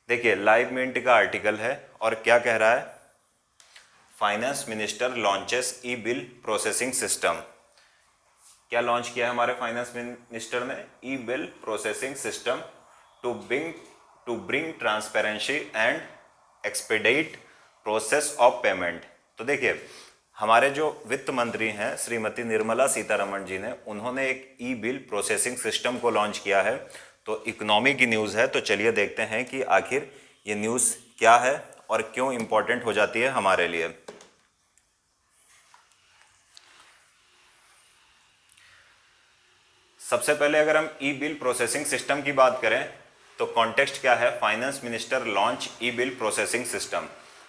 देखिए live mint का article है और क्या कह रहा है, finance minister launches e bill processing system. क्या लॉन्च किया है हमारे फाइनेंस मिनिस्टर ने, e bill processing system to bring transparency and expedite process of payment. तो देखिए हमारे जो वित्त मंत्री हैं श्रीमती निर्मला सीतारमण जी ने, उन्होंने एक ई बिल प्रोसेसिंग सिस्टम को लॉन्च किया है। तो इकोनॉमी की न्यूज़ है, तो चलिए देखते हैं कि आखिर ये न्यूज़ क्या है और क्यों इम्पोर्टेंट हो जाती है हमारे लिए। सबसे पहले अगर हम ई बिल प्रोसेसिंग सिस्टम की बात करें तो कॉन्टेक्स्ट क्या है, फाइनेंस मिनिस्टर लॉन्च ई बिल प्रोसेसिंग सिस्टम।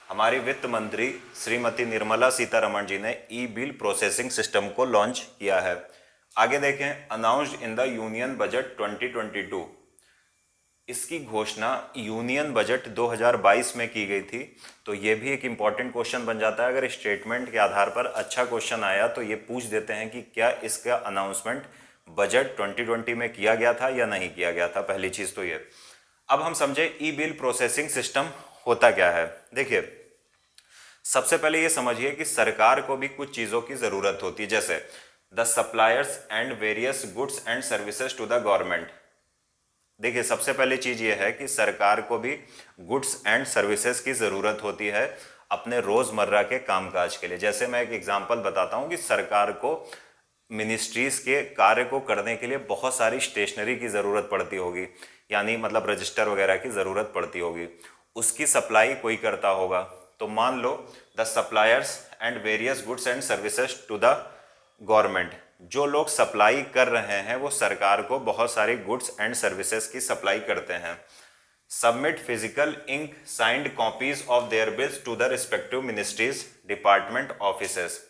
हमारी वित्त मंत्री श्रीमती निर्मला सीतारमण जी ने ई बिल प्रोसेसिंग सिस्टम को लॉन्च किया है। आगे देखें, announced in the union budget 2022। इसकी घोषणा यूनियन बजट 2022 में की गई थी। तो ये भी एक इम्पॉर्टेंट क्वेश्चन बन जाता है, अगर स्टेटमेंट के आधार पर अच्छा क्वेश्चन आया तो ये पूछ देते हैं कि क्या इसका अनाउंसमेंट बजट 2020 में किया गया था या नहीं किया गया था। पहली चीज़ तो ये। अब हम समझे ई बिल प्रोसेसिंग सिस्टम होता क्या है। देखिए सबसे पहले ये समझिए कि सरकार को भी कुछ चीज़ों की ज़रूरत होती है, जैसे the suppliers and various goods and services to the government. देखिए सबसे पहली चीज़ ये है कि सरकार को भी गुड्स एंड सर्विसेज की ज़रूरत होती है अपने रोज़मर्रा के कामकाज के लिए। जैसे मैं एक एग्जांपल बताता हूँ कि सरकार को मिनिस्ट्रीज़ के कार्य को करने के लिए बहुत सारी स्टेशनरी की ज़रूरत पड़ती होगी, यानी मतलब रजिस्टर वगैरह की ज़रूरत पड़ती होगी, उसकी सप्लाई कोई करता होगा। तो मान लो the suppliers and various goods and services to the government, जो लोग सप्लाई कर रहे हैं वो सरकार को बहुत सारी गुड्स एंड सर्विसेज की सप्लाई करते हैं। Submit physical ink signed copies of their bills to the respective ministries department offices.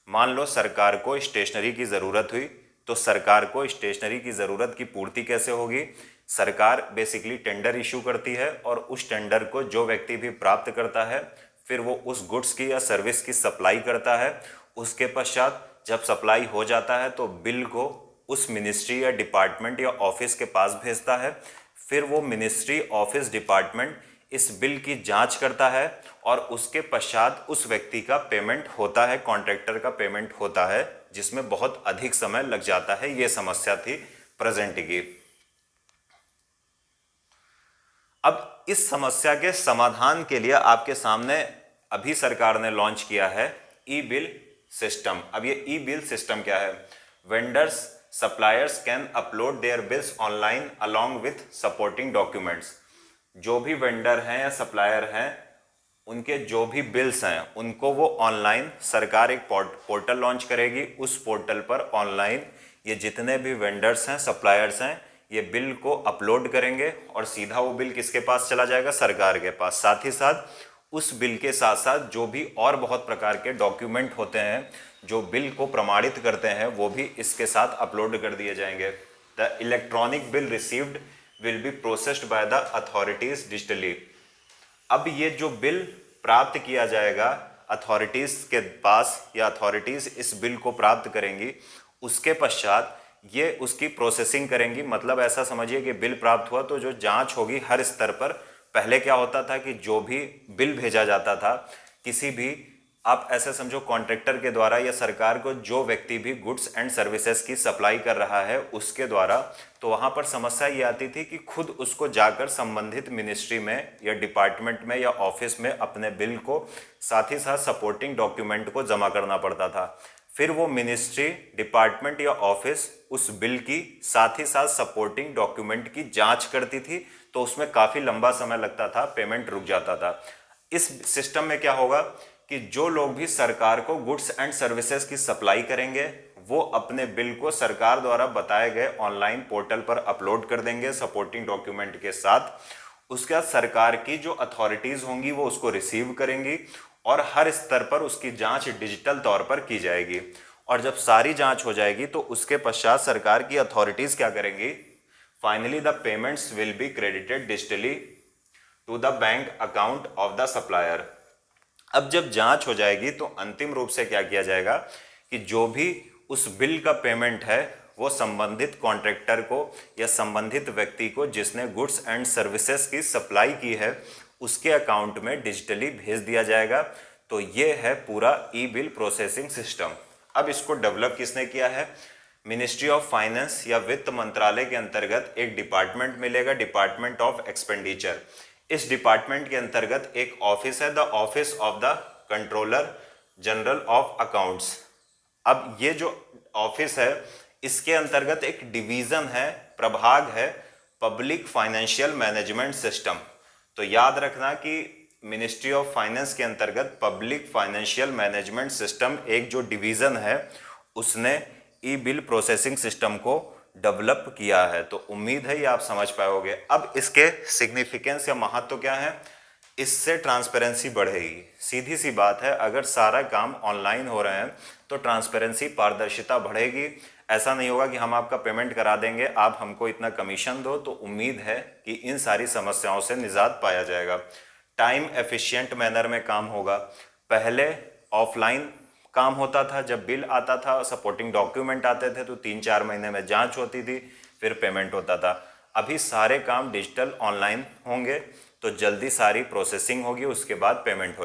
मान लो सरकार को स्टेशनरी की ज़रूरत हुई, तो सरकार को स्टेशनरी की ज़रूरत की पूर्ति कैसे होगी, सरकार बेसिकली टेंडर इशू करती है और उस टेंडर को जो व्यक्ति भी प्राप्त करता है फिर वो उस गुड्स की या सर्विस की सप्लाई करता है। उसके पश्चात जब सप्लाई हो जाता है तो बिल को उस मिनिस्ट्री या डिपार्टमेंट या ऑफिस के पास भेजता है। फिर वो मिनिस्ट्री ऑफिस डिपार्टमेंट इस बिल की जांच करता है और उसके पश्चात उस व्यक्ति का पेमेंट होता है, कॉन्ट्रैक्टर का पेमेंट होता है, जिसमें बहुत अधिक समय लग जाता है। ये समस्या थी प्रेजेंट की। अब इस समस्या के समाधान के लिए आपके सामने अभी सरकार ने लॉन्च किया है ई बिल सिस्टम। अब ये ई बिल सिस्टम क्या है, vendors suppliers can upload their bills online along with supporting documents. जो भी वेंडर हैं या सप्लायर हैं उनके जो भी बिल्स हैं उनको वो ऑनलाइन, सरकार एक पोर्टल लॉन्च करेगी, उस पोर्टल पर ऑनलाइन ये जितने भी वेंडर्स हैं सप्लायर्स हैं ये बिल को अपलोड करेंगे और सीधा वो बिल किसके पास चला जाएगा, सरकार के पास। साथ ही साथ उस बिल के साथ साथ जो भी और बहुत प्रकार के डॉक्यूमेंट होते हैं जो बिल को प्रमाणित करते हैं वो भी इसके साथ अपलोड कर दिए जाएंगे। The electronic bill received will be processed by the authorities digitally. अब ये जो बिल प्राप्त किया जाएगा अथॉरिटीज के पास या अथॉरिटीज इस बिल को प्राप्त करेंगी, उसके पश्चात ये उसकी प्रोसेसिंग करेंगी। मतलब ऐसा समझिए कि बिल प्राप्त हुआ तो जो जांच होगी हर स्तर पर। पहले क्या होता था कि जो भी बिल भेजा जाता था किसी भी, आप ऐसे समझो कॉन्ट्रैक्टर के द्वारा या सरकार को जो व्यक्ति भी गुड्स एंड सर्विसेज की सप्लाई कर रहा है उसके द्वारा, तो वहाँ पर समस्या ये आती थी कि खुद उसको जाकर संबंधित मिनिस्ट्री में या डिपार्टमेंट में या ऑफिस में अपने बिल को साथ ही साथ सपोर्टिंग डॉक्यूमेंट को जमा करना पड़ता था। फिर वो मिनिस्ट्री, डिपार्टमेंट या ऑफिस उस बिल की साथ ही साथ सपोर्टिंग डॉक्यूमेंट की जांच करती थी, तो उसमें काफ़ी लंबा समय लगता था, पेमेंट रुक जाता था। इस सिस्टम में क्या होगा कि जो लोग भी सरकार को गुड्स एंड सर्विसेज की सप्लाई करेंगे वो अपने बिल को सरकार द्वारा बताए गए ऑनलाइन पोर्टल पर अपलोड कर देंगे सपोर्टिंग डॉक्यूमेंट के साथ। उसके बाद सरकार की जो अथॉरिटीज़ होंगी वो उसको रिसीव करेंगी और हर स्तर पर उसकी जांच डिजिटल तौर पर की जाएगी। और जब सारी जांच हो जाएगी तो उसके पश्चात सरकार की अथॉरिटीज़ क्या करेंगी, finally the payments will be credited digitally to the bank account of the supplier. अब जब जांच हो जाएगी तो अंतिम रूप से क्या किया जाएगा कि जो भी उस बिल का पेमेंट है वो संबंधित कॉन्ट्रैक्टर को या संबंधित व्यक्ति को जिसने गुड्स एंड सर्विसेज की सप्लाई की है उसके अकाउंट में डिजिटली भेज दिया जाएगा। तो ये है पूरा ई बिल प्रोसेसिंग सिस्टम। अब इसको डेवलप किसने किया है? मिनिस्ट्री ऑफ फाइनेंस या वित्त मंत्रालय के अंतर्गत एक डिपार्टमेंट मिलेगा, डिपार्टमेंट ऑफ एक्सपेंडिचर। इस डिपार्टमेंट के अंतर्गत एक ऑफिस है, the office of the controller general of accounts. अब ये जो ऑफिस है इसके अंतर्गत एक डिवीजन है, प्रभाग है, पब्लिक फाइनेंशियल मैनेजमेंट सिस्टम। तो याद रखना कि मिनिस्ट्री ऑफ फाइनेंस के अंतर्गत पब्लिक फाइनेंशियल मैनेजमेंट सिस्टम एक जो डिवीजन है उसने ई बिल प्रोसेसिंग सिस्टम को डेवलप किया है। तो उम्मीद है ये आप समझ पाओगे। अब इसके सिग्निफिकेंस या महत्व क्या है? इससे ट्रांसपेरेंसी बढ़ेगी। सीधी सी बात है, अगर सारा काम ऑनलाइन हो रहे हैं तो ट्रांसपेरेंसी, पारदर्शिता बढ़ेगी। ऐसा नहीं होगा कि हम आपका पेमेंट करा देंगे, आप हमको इतना कमीशन दो। तो उम्मीद है कि इन सारी समस्याओं से निजात पाया जाएगा। टाइम एफिशिएंट मैनर में काम होगा। पहले ऑफलाइन काम होता था, जब बिल आता था, सपोर्टिंग डॉक्यूमेंट आते थे तो 3-4 महीने में जांच होती थी, फिर पेमेंट होता था। अभी सारे काम डिजिटल ऑनलाइन होंगे तो जल्दी सारी प्रोसेसिंग होगी, उसके बाद पेमेंट हो जाएगी।